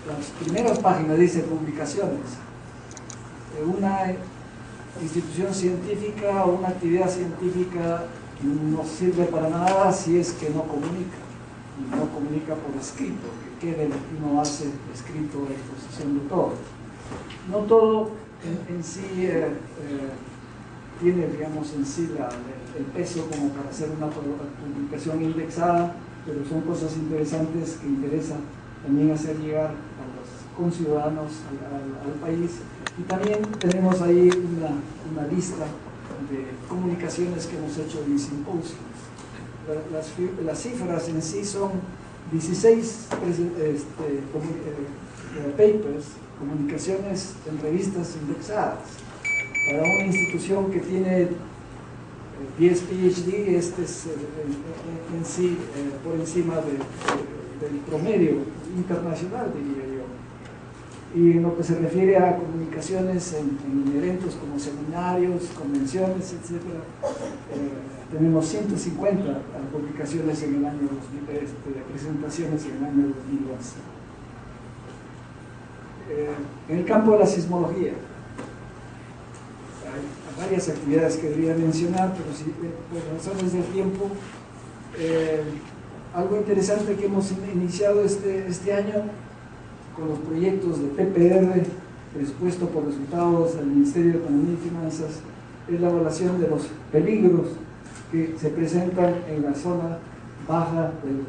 las primeras páginas dice publicaciones. Una institución científica o una actividad científica no sirve para nada si es que no comunica, y no comunica por escrito, que quede lo que uno hace escrito a disposición de todo. No todo en sí tiene, digamos, en sí el peso como para hacer una publicación indexada, pero son cosas interesantes que interesan también hacer llegar a los conciudadanos al país. Y también tenemos ahí una lista de comunicaciones que hemos hecho en simposios. Las cifras en sí son 16 papers, comunicaciones en revistas indexadas. Para una institución que tiene 10 PhD, este es en sí por encima del promedio internacional, diría yo. Y en lo que se refiere a comunicaciones en eventos como seminarios, convenciones, etc., tenemos 150 publicaciones en el año 2000, presentaciones en el año 2011. En el campo de la sismología, hay varias actividades que debería mencionar, pero si, por razones del tiempo, algo interesante que hemos iniciado este año con los proyectos de PPR, presupuesto por resultados del Ministerio de Economía y Finanzas, es la evaluación de los peligros que se presentan en la zona baja del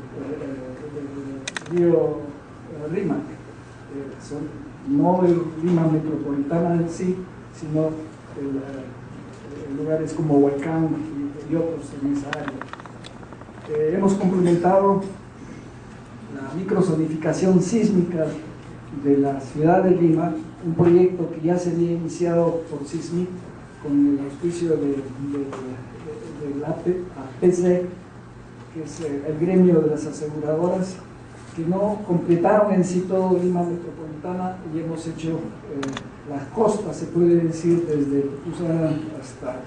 río Rímac. No el Lima metropolitana en sí, sino lugares como Huaycán y otros en esa área. Hemos complementado la microzonificación sísmica de la ciudad de Lima, un proyecto que ya se había iniciado por SISMIC con el auspicio del APC, que es el gremio de las aseguradoras, que no completaron en sí todo Lima metropolitana, y hemos hecho las costas, se puede decir, desde Tuzán hasta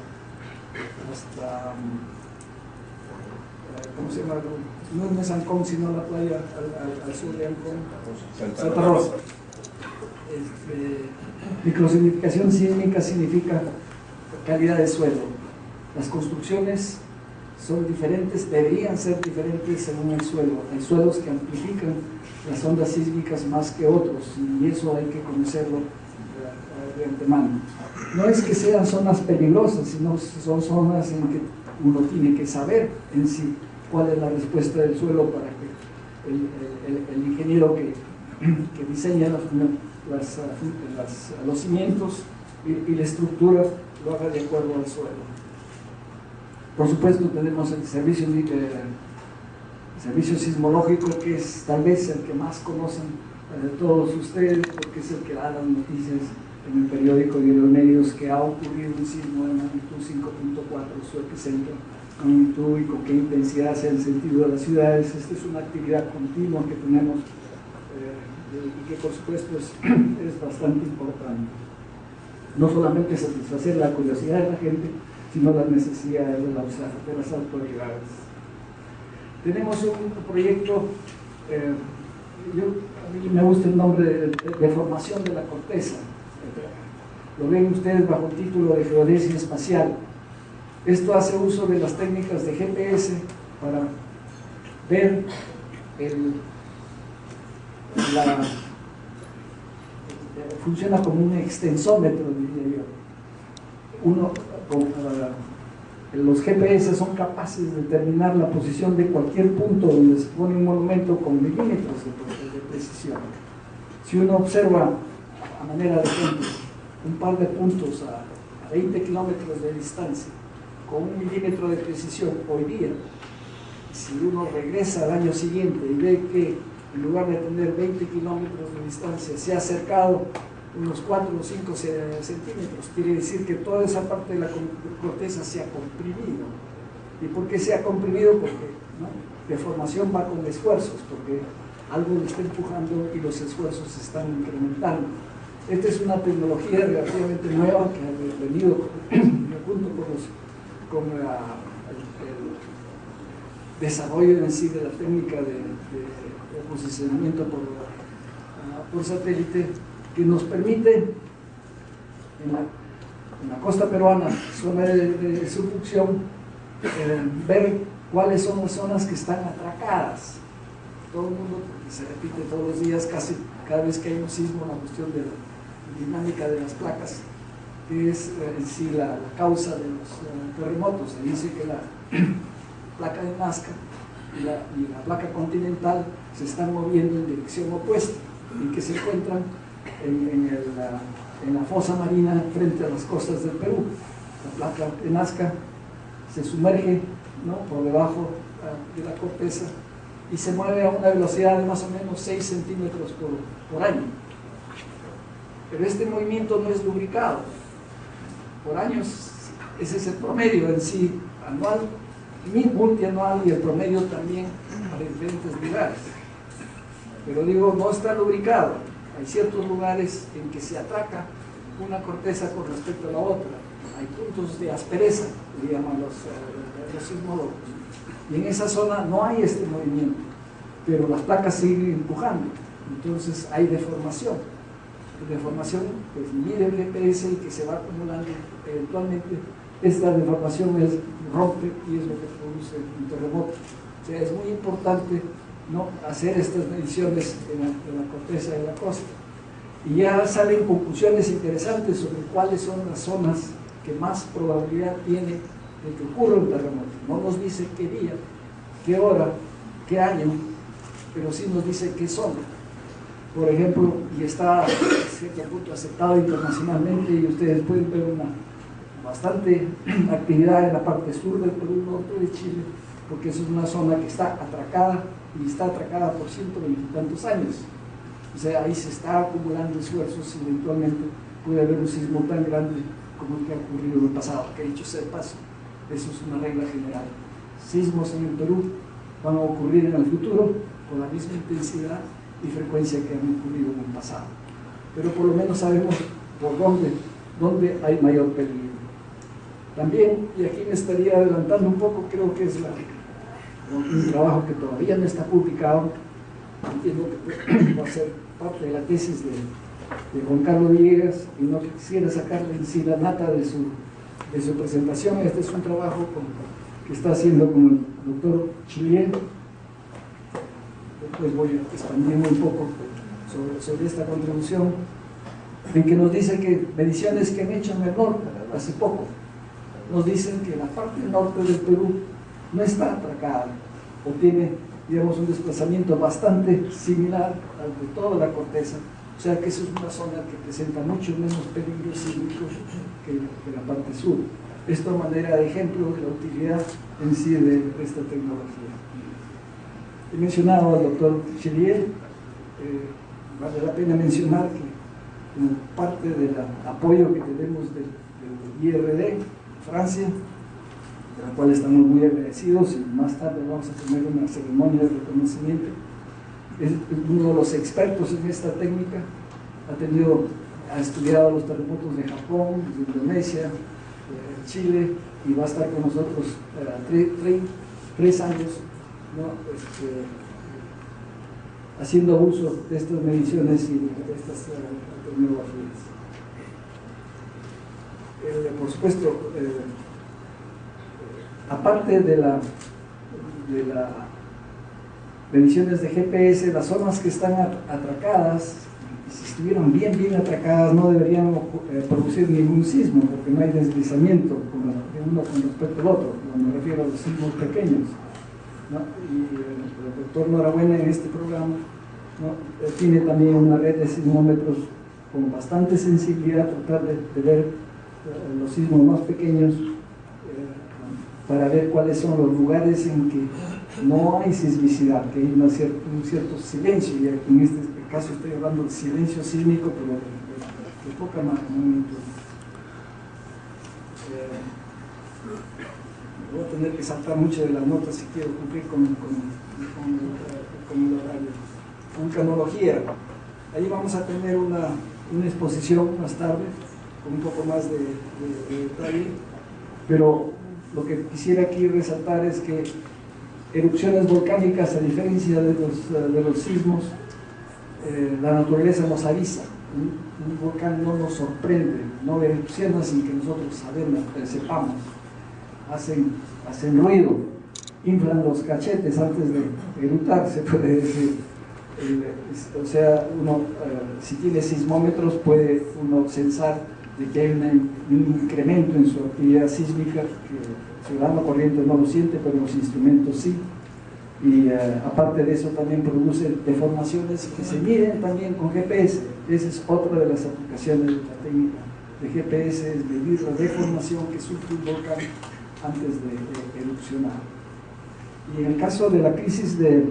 ¿cómo se llama? No es Ancón, sino la playa al sur de Ancón, Santa Rosa. Microzonificación sísmica significa calidad de suelo. Las construcciones son diferentes, deberían ser diferentes según el suelo. Hay suelos que amplifican las ondas sísmicas más que otros, y eso hay que conocerlo de antemano. No es que sean zonas peligrosas, sino son zonas en que uno tiene que saber en sí cuál es la respuesta del suelo para que el ingeniero que diseña los cimientos y la estructura lo haga de acuerdo al suelo. Por supuesto tenemos el servicio sismológico, que es tal vez el que más conocen todos ustedes, porque es el que da las noticias en el periódico y en los medios que ha ocurrido un sismo de magnitud 5.4, su epicentro, magnitud y con qué intensidad se han sentido las ciudades. Esta es una actividad continua que tenemos y que por supuesto es bastante importante. No solamente satisfacer la curiosidad de la gente, sino las necesidades de las autoridades. Tenemos un proyecto, a mí me gusta el nombre de formación de la corteza. Lo ven ustedes bajo el título de geodesia espacial. Esto hace uso de las técnicas de GPS para ver funciona como un extensómetro, diría yo. Los GPS son capaces de determinar la posición de cualquier punto donde se pone un monumento con milímetros de precisión. Si uno observa, a manera de ejemplo, un par de puntos a 20 kilómetros de distancia, con 1 milímetro de precisión hoy día, si uno regresa al año siguiente y ve que en lugar de tener 20 kilómetros de distancia se ha acercado unos 4 o 5 centímetros, quiere decir que toda esa parte de la corteza se ha comprimido. ¿Y por qué se ha comprimido? Porque deformación va con esfuerzos, porque algo lo está empujando y los esfuerzos se están incrementando. Esta es una tecnología relativamente nueva que ha venido junto con el desarrollo en sí de la técnica de posicionamiento por por satélite, que nos permite en la costa peruana, zona de subducción, ver cuáles son las zonas que están atracadas. Todo el mundo, se repite todos los días, casi cada vez que hay un sismo, la cuestión de la dinámica de las placas, que es en sí la causa de los terremotos. Se dice que la placa de Nazca y la placa continental se están moviendo en dirección opuesta y que se encuentran en la fosa marina frente a las costas del Perú. La placa de Nazca se sumerge, ¿no?, por debajo de la corteza y se mueve a una velocidad de más o menos 6 centímetros por año. Pero este movimiento no es lubricado. Por años, ese es el promedio en sí, anual, multianual, y el promedio también para diferentes lugares. Pero digo, no está lubricado. Hay ciertos lugares en que se atraca una corteza con respecto a la otra. Hay puntos de aspereza, le llaman los sismólogos. Y en esa zona no hay este movimiento, pero las placas siguen empujando. Entonces hay deformación. La deformación, pues, mide el GPS y que se va acumulando. Eventualmente esta deformación rompe y es lo que produce un terremoto. O sea, es muy importante, ¿no?, hacer estas mediciones en la corteza de la costa. Y ya salen conclusiones interesantes sobre cuáles son las zonas que más probabilidad tiene de que ocurra un terremoto. No nos dice qué día, qué hora, qué año, pero sí nos dice qué zona. Por ejemplo, y está a cierto punto aceptado internacionalmente, y ustedes pueden ver una bastante actividad en la parte sur del Perú, norte de Chile, porque eso es una zona que está atracada, y está atracada por 120 y tantos años. O sea, ahí se está acumulando esfuerzos y eventualmente puede haber un sismo tan grande como el que ha ocurrido en el pasado, que dicho sea de paso, eso es una regla general. Sismos en el Perú van a ocurrir en el futuro con la misma intensidad y frecuencia que han ocurrido en el pasado. Pero por lo menos sabemos por dónde hay mayor peligro. También, y aquí me estaría adelantando un poco, creo que es un trabajo que todavía no está publicado, entiendo que va a ser parte de la tesis de Juan Carlos Villegas, y no quisiera sacarle en sí la nata de su presentación. Este es un trabajo que está haciendo con el doctor Chilier. Después voy expandiendo un poco sobre esta contribución, en que nos dice que mediciones que han hecho en el norte hace poco nos dicen que la parte norte del Perú no está atracada o tiene, digamos, un desplazamiento bastante similar al de toda la corteza. O sea que eso es una zona que presenta mucho menos peligros sísmicos que la parte sur. Esto a manera de ejemplo de la utilidad en sí de esta tecnología. He mencionado al doctor Chilier. Vale la pena mencionar que como parte del apoyo que tenemos del IRD, Francia, de la cual estamos muy agradecidos, y más tarde vamos a tener una ceremonia de reconocimiento. Es uno de los expertos en esta técnica, ha estudiado los terremotos de Japón, de Indonesia, de Chile, y va a estar con nosotros 3 años, ¿no?, haciendo uso de estas mediciones y de estas tecnologías. Por supuesto, aparte de las mediciones de GPS, las zonas que están atracadas, si estuvieran bien atracadas, no deberían producir ningún sismo, porque no hay deslizamiento de uno con respecto al otro. Me refiero a los sismos pequeños, ¿no? Y el doctor Norabuena en este programa, ¿no?, tiene también una red de sismómetros con bastante sensibilidad, tratar de ver los sismos más pequeños, para ver cuáles son los lugares en que no hay sismicidad, que hay un cierto silencio. Y en este caso estoy hablando de silencio sísmico, pero de poca magnitud. Voy a tener que saltar mucho de las notas si quiero cumplir con el horario. Vulcanología. Ahí vamos a tener una exposición más tarde con un poco más de detalle, pero lo que quisiera aquí resaltar es que erupciones volcánicas, a diferencia de los sismos, la naturaleza nos avisa. Un volcán no nos sorprende, no erupciona sin que nosotros sepamos. Hacen ruido, inflan los cachetes antes de eructar, se puede decir. O sea, si tiene sismómetros puede uno censar de que hay un incremento en su actividad sísmica, que el ciudadano corriente no lo siente, pero los instrumentos sí. Y aparte de eso también produce deformaciones que se miden también con GPS. Esa es otra de las aplicaciones de la técnica de GPS, es medir la deformación que sufre un volcán antes de erupcionar. Y en el caso de la crisis que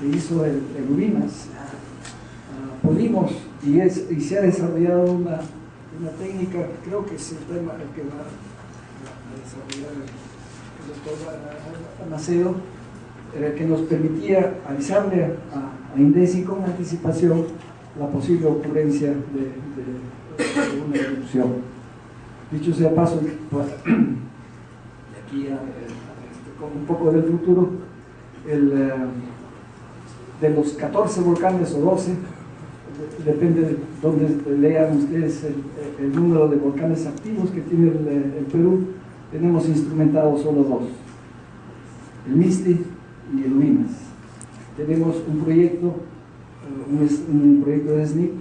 hizo el Ubimas, pudimos y se ha desarrollado una técnica, creo que es el tema que va a desarrollar el doctor Macedo, que nos permitía avisarle a INDECI con anticipación la posible ocurrencia de una erupción. Dicho sea paso, pues, de aquí con un poco del futuro, de los 14 volcanes o 12, depende de donde lean ustedes el número de volcanes activos que tiene el Perú, tenemos instrumentados solo 2, el Misti y el Ubimas. Tenemos un proyecto de SNIP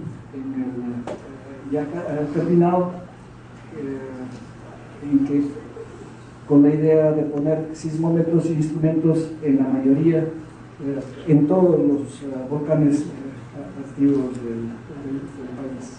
ya terminado, en que con la idea de poner sismómetros e instrumentos en la mayoría, en todos los volcanes activos del país.